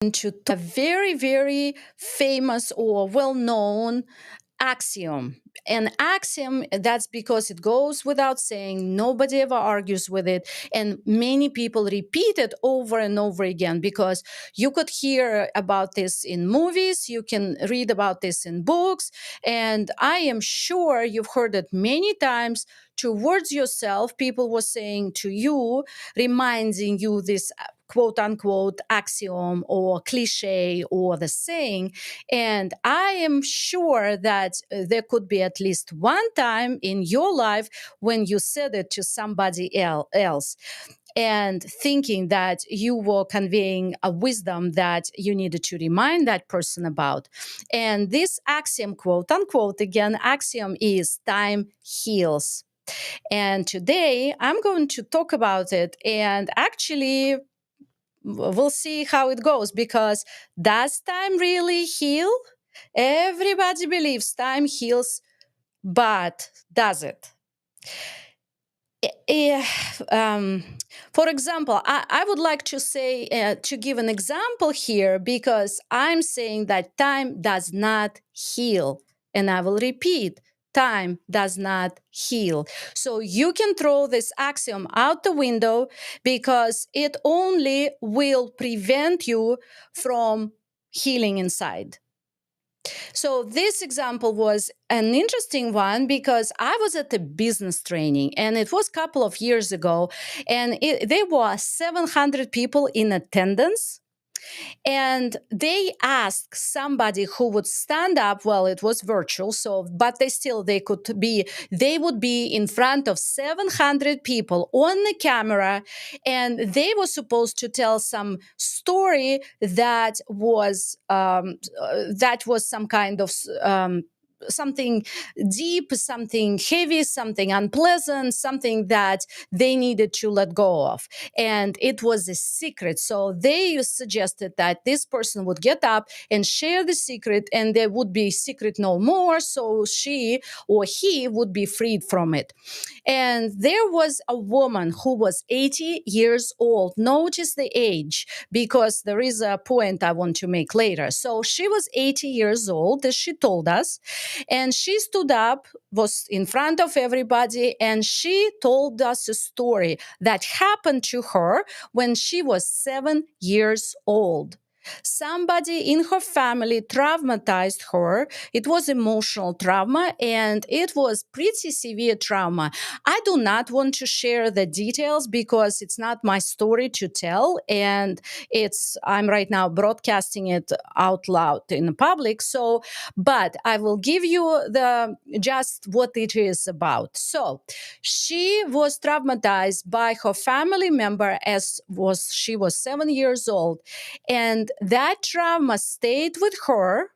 to a very, very famous or well-known axiom. An axiom, that's because it goes without saying, nobody ever argues with it, and many people repeat it over and over again, because you could hear about this in movies, you can read about this in books, and I am sure you've heard it many times towards yourself. People were saying to you, reminding you this quote unquote axiom or cliche or the saying. And I am sure that there could be at least one time in your life when you said it to somebody else, and thinking that you were conveying a wisdom that you needed to remind that person about. And this axiom, quote unquote, again, axiom is time heals. And today I'm going to talk about it, and actually we'll see how it goes, because does time really heal? Everybody believes time heals, but does it? Eh, um, for example, I would like to say, to give an example here, because I'm saying that time does not heal. And I will repeat, time does not heal. So you can throw this axiom out the window, because it only will prevent you from healing inside. So this example was an interesting one, because I was at a business training, and it was a couple of years ago, and there were 700 people in attendance. And they asked somebody who would stand up. Well, it was virtual, so but they would be in front of 700 people on the camera, and they were supposed to tell some story that was some kind of something deep, something heavy, something unpleasant, something that they needed to let go of. And it was a secret. So they suggested that this person would get up and share the secret, and there would be secret no more. So she or he would be freed from it. And there was a woman who was 80 years old. Notice the age, because there is a point I want to make later. So she was 80 years old, as she told us, and she stood up, was in front of everybody, and she told us a story that happened to her when she was 7 years old. Somebody in her family traumatized her. It was emotional trauma, and it was pretty severe trauma. I do not want to share the details, because it's not my story to tell, and I'm right now broadcasting it out loud in the public. So, but I will give you the just what it is about. So, she was traumatized by her family member, she was 7 years old, and that trauma stayed with her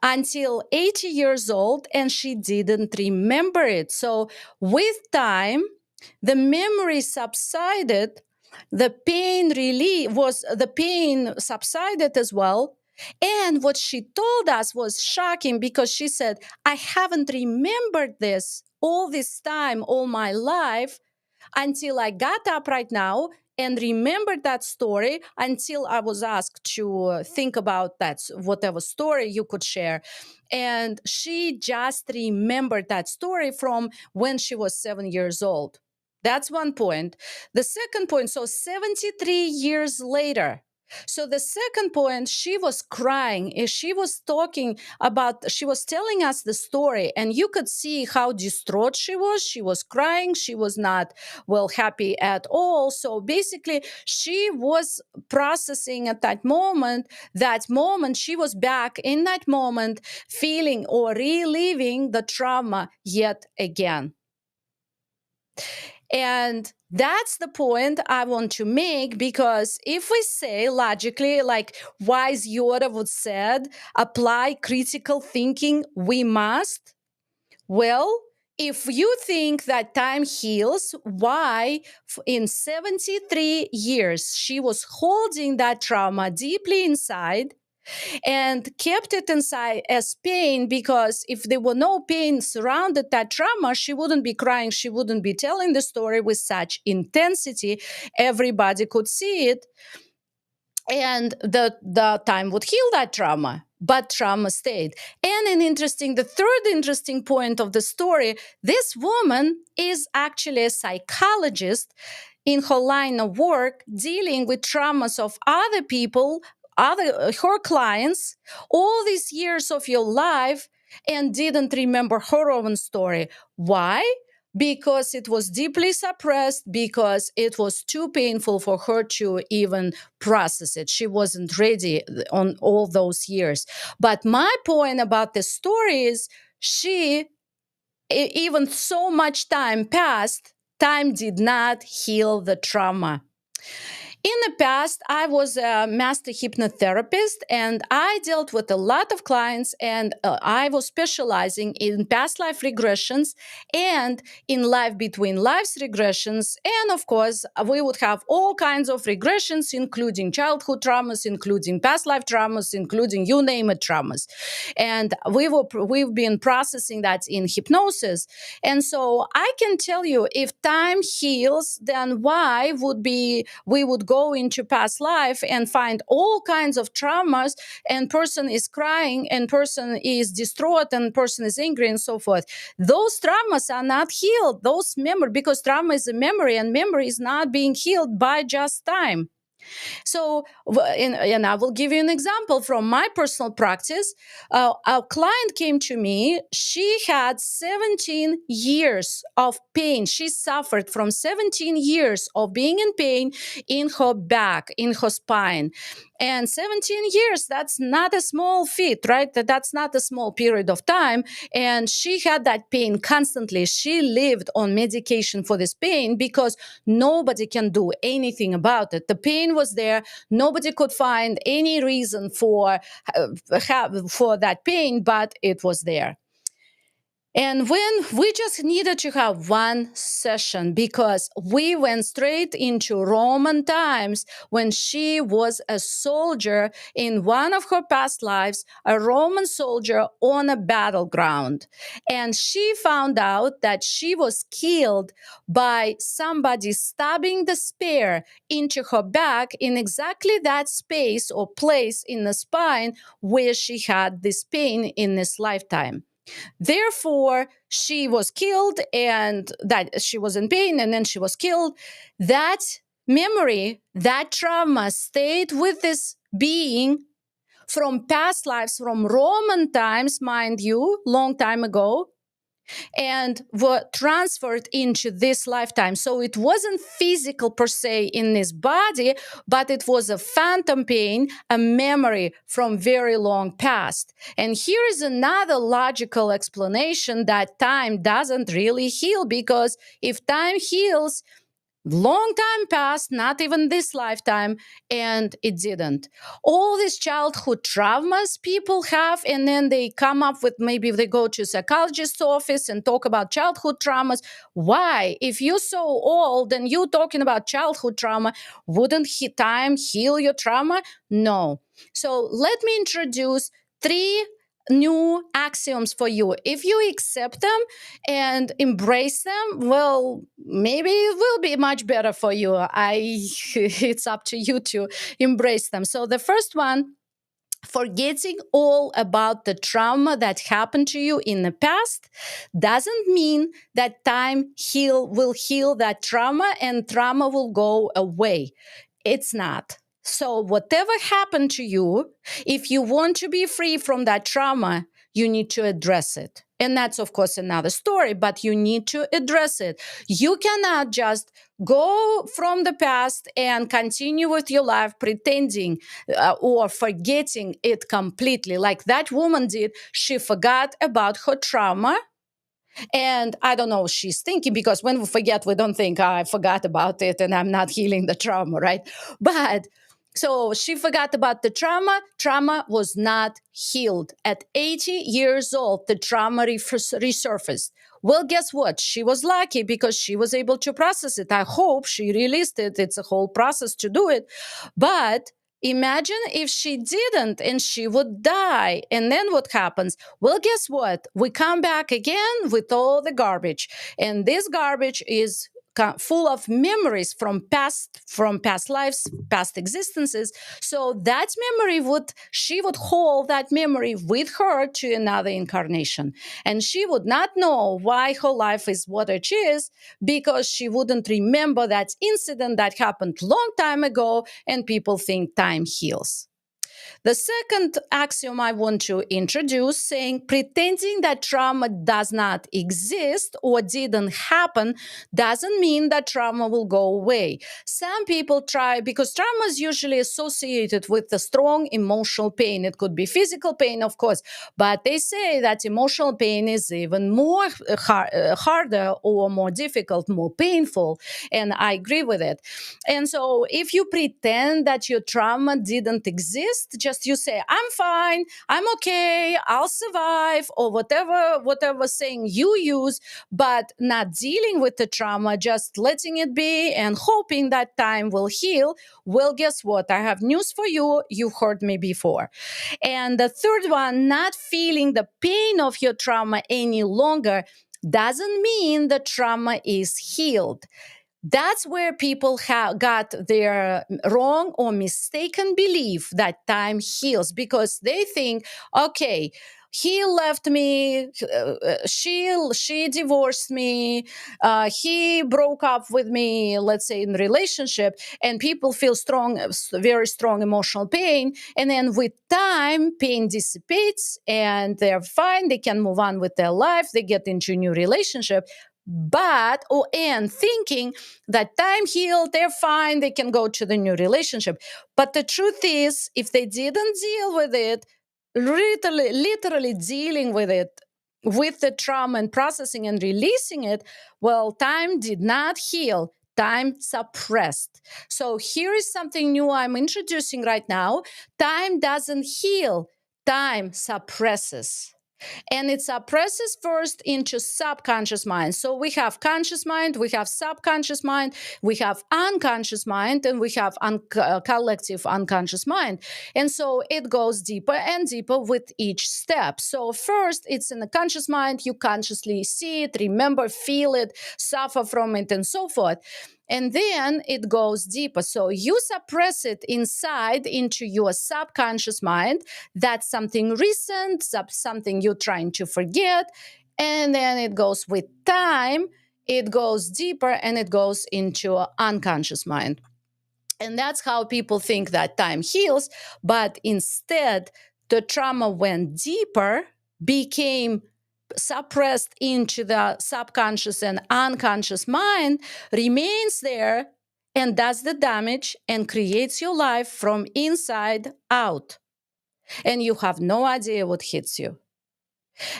until 80 years old, and she didn't remember it. So with time, the memory subsided, the pain subsided as well. And what she told us was shocking, because she said, I haven't remembered this all this time, all my life, until I got up right now and remembered that story, until I was asked to think about that, whatever story you could share. And she just remembered that story from when she was 7 years old. That's one point. The second point, so 73 years later. So the second point, she was crying. She was she was telling us the story, and you could see how distraught she was. She was crying. She was not happy at all. So basically, she was processing at that moment. She was back in that moment, feeling or reliving the trauma yet again. And that's the point I want to make, because if we say logically, like wise Yoda would said, apply critical thinking, we must. Well, if you think that time heals, why in 73 years she was holding that trauma deeply inside and kept it inside as pain? Because if there were no pain surrounded that trauma, she wouldn't be crying, she wouldn't be telling the story with such intensity. Everybody could see it. and the time would heal that trauma, but trauma stayed. And the third interesting point of the story, this woman is actually a psychologist in her line of work, dealing with traumas of other people, other her clients, all these years of your life, and didn't remember her own story. Why? Because it was deeply suppressed, because it was too painful for her to even process it. She wasn't ready on all those years. But my point about the story is, even so much time passed, time did not heal the trauma. In the past, I was a master hypnotherapist, and I dealt with a lot of clients, and I was specializing in past life regressions and in life between lives regressions. And of course, we would have all kinds of regressions, including childhood traumas, including past life traumas, including you name it traumas. And we've been processing that in hypnosis. And so I can tell you, if time heals, then why would we would go into past life and find all kinds of traumas, and person is crying, and person is distraught, and person is angry, and so forth. Those traumas are not healed. Those memory, because trauma is a memory, and memory is not being healed by just time. So, and I will give you an example from my personal practice. A client came to me. She had 17 years of pain. She suffered from 17 years of being in pain in her back, in her spine. And 17 years, that's not a small feat, right? That's not a small period of time. And she had that pain constantly. She lived on medication for this pain because nobody can do anything about it. The pain was there. Nobody could find any reason for that pain, but it was there. And when we just needed to have one session, because we went straight into Roman times when she was a soldier in one of her past lives, a Roman soldier on a battleground. And she found out that she was killed by somebody stabbing the spear into her back in exactly that space or place in the spine where she had this pain in this lifetime. Therefore, she was killed, and that she was in pain, and then she was killed. That memory, that trauma stayed with this being from past lives, from Roman times, mind you, long time ago, and were transferred into this lifetime. So it wasn't physical per se in this body, but it was a phantom pain, a memory from very long past. And here is another logical explanation that time doesn't really heal, because if time heals, long time passed, not even this lifetime, and it didn't. All these childhood traumas people have, and then they come up with, maybe they go to a psychologist's office and talk about childhood traumas. Why? If you're so old and you're talking about childhood trauma, wouldn't time heal your trauma? No. So let me introduce 3 new axioms for you. If you accept them and embrace them, well, maybe it will be much better for you. It's up to you to embrace them. So the first one: forgetting all about the trauma that happened to you in the past doesn't mean that time will heal that trauma and trauma will go away. It's not. So whatever happened to you, if you want to be free from that trauma, you need to address it. And that's, of course, another story, but you need to address it. You cannot just go from the past and continue with your life pretending or forgetting it completely. Like that woman did. She forgot about her trauma. And I don't know, she's thinking, because when we forget, we don't think, I forgot about it and I'm not healing the trauma, right? But so she forgot about the trauma. Trauma was not healed. At 80 years old, the trauma resurfaced. Well, guess what? She was lucky because she was able to process it. I hope she released it. It's a whole process to do it. But imagine if she didn't and she would die. And then what happens? Well, guess what? We come back again with all the garbage. And this garbage is full of memories from past lives, past existences. So that memory she would hold that memory with her to another incarnation, and she would not know why her life is what it is, because she wouldn't remember that incident that happened long time ago. And people think time heals. The second axiom I want to introduce, saying pretending that trauma does not exist or didn't happen doesn't mean that trauma will go away. Some people try, because trauma is usually associated with the strong emotional pain. It could be physical pain, of course, but they say that emotional pain is even more harder or more difficult, more painful. And I agree with it. And so if you pretend that your trauma didn't exist, just you say, I'm fine, I'm okay, I'll survive, or whatever saying you use, but not dealing with the trauma, just letting it be and hoping that time will heal. Well, guess what? I have news for you. You've heard me before. And the third one, not feeling the pain of your trauma any longer doesn't mean the trauma is healed. That's where people got their wrong or mistaken belief that time heals, because they think, okay, he left me, she divorced me, he broke up with me, let's say in relationship, and people feel strong, very strong emotional pain, and then with time pain dissipates and they're fine, they can move on with their life, they get into a new relationship, and thinking that time healed, they're fine, they can go to the new relationship. But the truth is, if they didn't deal with it, literally dealing with it, with the trauma and processing and releasing it, well, time did not heal. Time suppressed. So here is something new I'm introducing right now. Time doesn't heal, time suppresses. And it suppresses first into subconscious mind. So we have conscious mind, we have subconscious mind, we have unconscious mind, and we have collective unconscious mind. And so it goes deeper and deeper with each step. So first, it's in the conscious mind. You consciously see it, remember, feel it, suffer from it, and so forth. And then it goes deeper. So you suppress it inside into your subconscious mind. That's something recent, something you're trying to forget. And then it goes with time, it goes deeper and it goes into an unconscious mind. And that's how people think that time heals. But instead, the trauma went deeper, became suppressed into the subconscious and unconscious mind, remains there, and does the damage and creates your life from inside out. And you have no idea what hits you.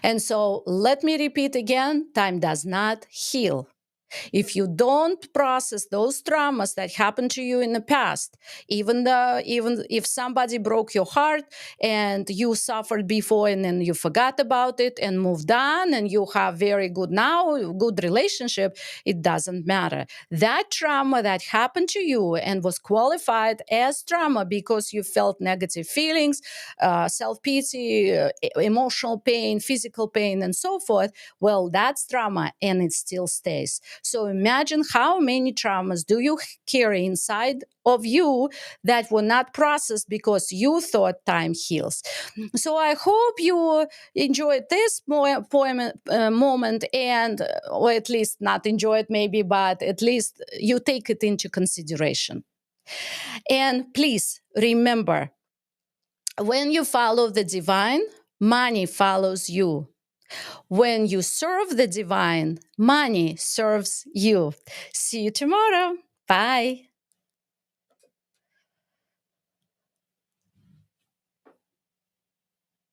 And so let me repeat again, time does not heal. If you don't process those traumas that happened to you in the past, even if somebody broke your heart and you suffered before and then you forgot about it and moved on and you have very good relationship, it doesn't matter. That trauma that happened to you and was qualified as trauma because you felt negative feelings, self-pity, emotional pain, physical pain, and so forth, well, that's trauma and it still stays. So imagine how many traumas do you carry inside of you that were not processed because you thought time heals. So I hope you enjoyed this moment and, or at least not enjoy it maybe, but at least you take it into consideration. And please remember, when you follow the divine, money follows you. When you serve the divine, money serves you. See you tomorrow. Bye.